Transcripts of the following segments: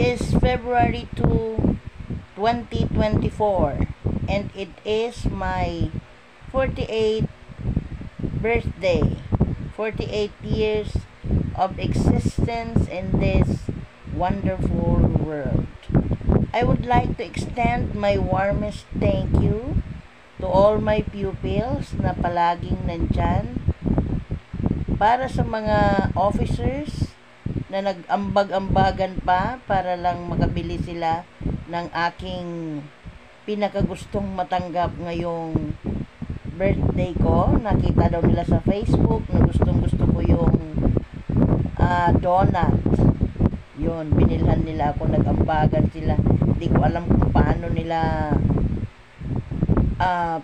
is February 2, 2024, and it is my 48th birthday. 48 years of existence in this wonderful world. I would like to extend my warmest thank you to all my pupils na palaging nandyan, para sa mga officers na nag-ambag-ambagan pa para lang makabili sila ng aking pinakagustong matanggap ngayong birthday ko. Nakita daw nila sa Facebook na gustong-gusto ko yung donut. Yun, binilhan nila ako, nag-ambagan sila. Hindi ko alam kung paano nila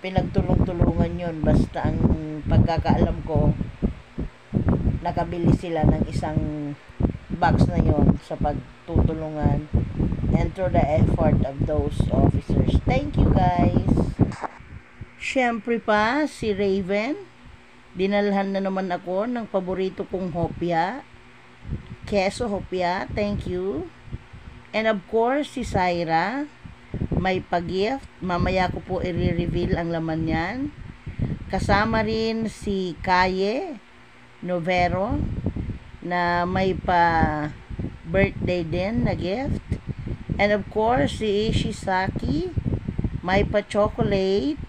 pinagtulong-tulungan yun. Basta ang pagkakaalam ko, nakabili sila ng isang box na yon sa pagtutulungan and through the effort of those officers. Thank you, guys. Siyempre pa, si Raven. Dinalhan na naman ako ng paborito kong hopya. Queso hopya. Thank you. And of course, si Syra. May pag-gift. Mamaya ko po i-reveal ang laman yan. Kasama rin si Kaye Novero na may pa birthday din na gift. And of course, si Ishizaki may pa chocolate.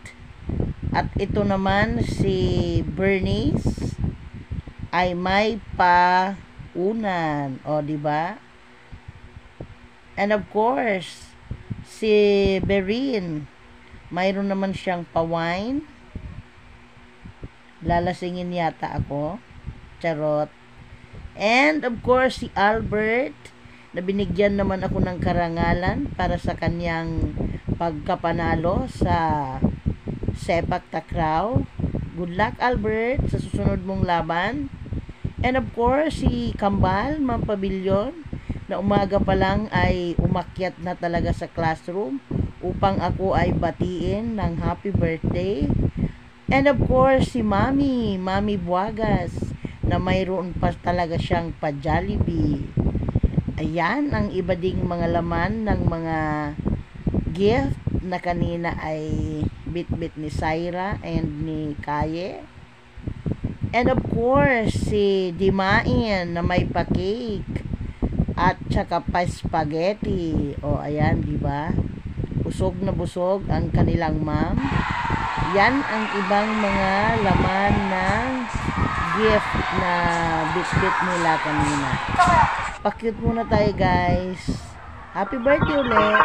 At ito naman si Bernice ay may pa unan, o di ba? And of course, si Berin mayroon naman siyang pa wine. Lalasingin yata ako. Charot. And of course, si Albert, na binigyan naman ako ng karangalan para sa kanyang pagkapanalo sa sepak takraw. Good luck, Albert, sa susunod mong laban. And of course, si Kambal, Ma'am Pavilion, na umaga pa lang ay umakyat na talaga sa classroom upang ako ay batiin ng happy birthday. And of course, si Mami Buagas, na mayroon pa talaga siyang pa-Jollibee. Ayan ang iba ding mga laman ng mga gift na kanina ay bit-bit ni Syra and ni Kaye. And of course, si Dimain na may pa-cake at saka pa-spaghetti. O ayan, di ba? Busog na busog ang kanilang ma'am. Yan ang ibang mga laman ng gift na bit-bit nila kanina. Pa-cute muna tayo, guys. Happy birthday ulit!